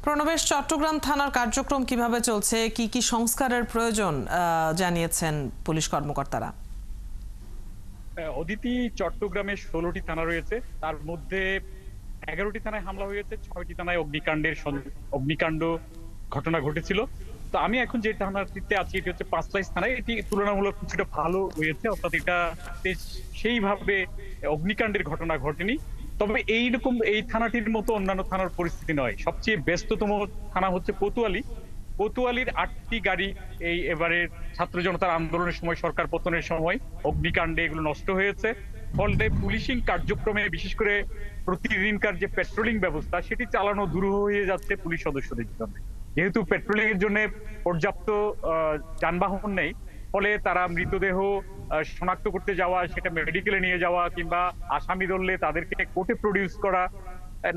প্রণবেশ, চট্টগ্রাম থানার কার্যক্রম কিভাবে চলছে, কি কি সংস্কারের প্রয়োজন জানিয়েছেন পুলিশ কর্মকর্তারা? অদিতি, চট্টগ্রামে 16টি থানা রয়েছে, তার মধ্যে 11টি থানায় হামলা হয়েছে, 6টি থানায় অগ্নিকাণ্ড ঘটনা ঘটেছিল। তো আমি এখন যে থানাটিতে আছি এটি হচ্ছে পাঁচলাইশ থানায়। এটি তুলনামূলক কিছুটা ভালো হয়েছে, অর্থাৎ এটা সেইভাবে অগ্নিকাণ্ডের ঘটনা ঘটেনি। তবে এই থানাটির মতো অন্যান্য থানার পরিস্থিতি নয়। সবচেয়ে ব্যস্ততম থানা হচ্ছে কোতোয়ালির 8টি গাড়ি এবারের ছাত্র জনতার আন্দোলনের সময়, সরকার পতনের সময় অগ্নিকাণ্ডে এগুলো নষ্ট হয়েছে। ফলে পুলিশিং কার্যক্রমে, বিশেষ করে প্রতিদিনকার যে পেট্রোলিং ব্যবস্থা, সেটি চালানো দুরূহ হয়ে যাচ্ছে পুলিশ সদস্যদের জন্য। যেহেতু পেট্রোলিং এর জন্য পর্যাপ্ত যানবাহন নেই, ফলে তারা মৃতদেহ শনাক্ত করতে যাওয়া, সেটা মেডিকেলে নিয়ে যাওয়া, কিংবা আসামি ধরলে তাদেরকে কোর্টে প্রডিউস করা,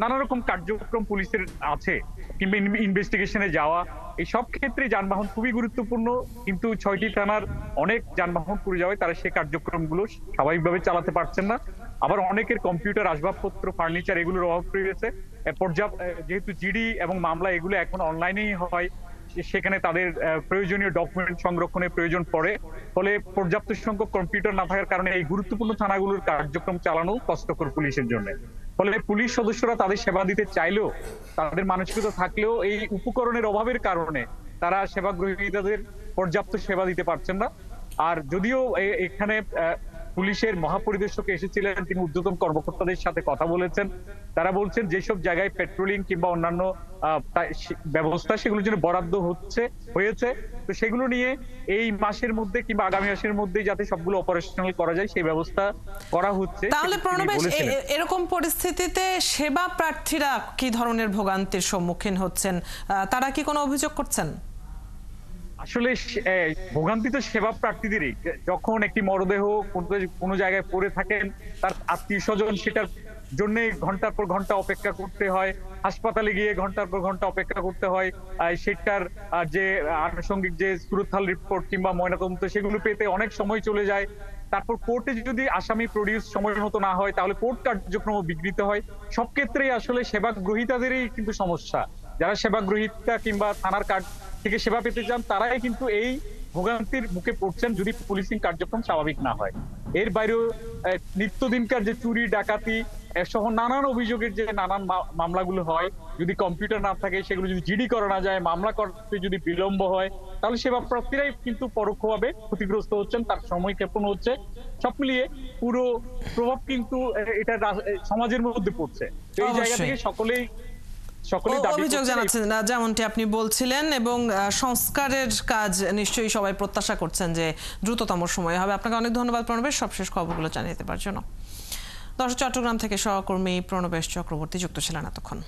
নানা রকম কার্যক্রম পুলিশের আছে, কিংবা ইনভেস্টিগেশনে যাওয়া, এই সব ক্ষেত্রে যানবাহন খুবই গুরুত্বপূর্ণ। কিন্তু 6টি থানার অনেক যানবাহন পুড়ে যাওয়ায় তারা সেই কার্যক্রমগুলো স্বাভাবিকভাবে চালাতে পারছেন না। আবার অনেকের কম্পিউটার, আসবাবপত্র, ফার্নিচার এগুলোর অভাব রয়েছে। যেহেতু জিডি এবং মামলা এগুলো এখন অনলাইনেই হয়, সেখানে তাদের প্রয়োজনীয় ডকুমেন্ট সংরক্ষণের প্রয়োজন পড়ে। ফলে পর্যাপ্ত সংখ্যক কম্পিউটার না থাকার কারণে এই গুরুত্বপূর্ণ থানাগুলোর কার্যক্রম চালানো কষ্টকর পুলিশের জন্য। ফলে পুলিশ সদস্যরা তাদের সেবা দিতে চাইলেও, তাদের মানসিকতা থাকলেও, এই উপকরণের অভাবের কারণে তারা সেবা গ্রহীতাদের পর্যাপ্ত সেবা দিতে পারছেন না। আর যদিও এখানে পুলিশের মহাপরিদর্শক এসেছিলেন, তিনি ঊর্ধ্বতন কর্মকর্তাদের সাথে কথা বলেছেন। তারা বলছেন যেসব জায়গায় পেট্রোলিং কিংবা অন্যান্য ব্যবস্থা সেগুলোর জন্য বরাদ্দ হয়েছে, তো সেগুলো নিয়ে এই মাসের মধ্যে কিংবা আগামী মাসের মধ্যে যাতে সবগুলো অপারেশনাল করা যায় সেই ব্যবস্থা করা হচ্ছে। তাহলে প্রণবেশ, এরকম পরিস্থিতিতে সেবা প্রার্থীরা কি ধরনের ভোগান্তির সম্মুখীন হচ্ছেন? তারা কি কোনো অভিযোগ করছেন? আসলে ভোগান্তি তো সেবা প্রার্থীদেরই। যখন একটি মরদেহ কোনো জায়গায় পড়ে থাকেন, তার আত্মীয় স্বজন সেটার জন্য ঘন্টার পর ঘন্টা অপেক্ষা করতে হয়, হাসপাতালে গিয়ে ঘন্টার পর ঘন্টা অপেক্ষা করতে হয়, সেটার যে আনুষঙ্গিক যে সুরতহাল রিপোর্ট কিংবা ময়নাতদন্ত সেগুলো পেতে অনেক সময় চলে যায়। তারপর কোর্টে যদি আসামি প্রডিউস সময় মতো না হয়, তাহলে কোর্ট কার্যক্রম বিঘ্নিত হয়। সব ক্ষেত্রেই আসলে সেবা গ্রহীতাদেরই কিন্তু সমস্যা। যারা সেবা গ্রহীতা কিংবা থানার কার্ড থেকে সেবা পেতে চান, তারাই কিন্তু এই ভোগান্তির মুখে পড়ছেন যদি পুলিশিং কার্যক্রম স্বাভাবিক না হয়। এর বাইরেও নিত্যদিনকার যে চুরি, ডাকাতি সহ নানান অভিযোগের যে নানান মামলাগুলো হয়, যদি কম্পিউটার না থাকে, সেগুলো যদি জিডি করা না যায়, মামলা করতে যদি বিলম্ব হয়, তাহলে সেবা প্রার্থীরাই কিন্তু পরোক্ষভাবে ক্ষতিগ্রস্ত হচ্ছেন, তার সময় ক্ষেপণ হচ্ছে। সব মিলিয়ে পুরো প্রভাব কিন্তু এটা সমাজের মধ্যে পড়ছে। এই জায়গা থেকে সকলেই অভিযোগ জানাচ্ছেন, যেমনটি আপনি বলছিলেন, এবং সংস্কারের কাজ নিশ্চয়ই সবাই প্রত্যাশা করছেন যে দ্রুততম সময়ে হবে। আপনাকে অনেক ধন্যবাদ প্রণবেশ, সবশেষ খবরগুলো জানিয়ে দেওয়ার জন্য। চট্টগ্রাম থেকে সহকর্মী প্রণবেশ চক্রবর্তী যুক্ত ছিলেন এতক্ষণ।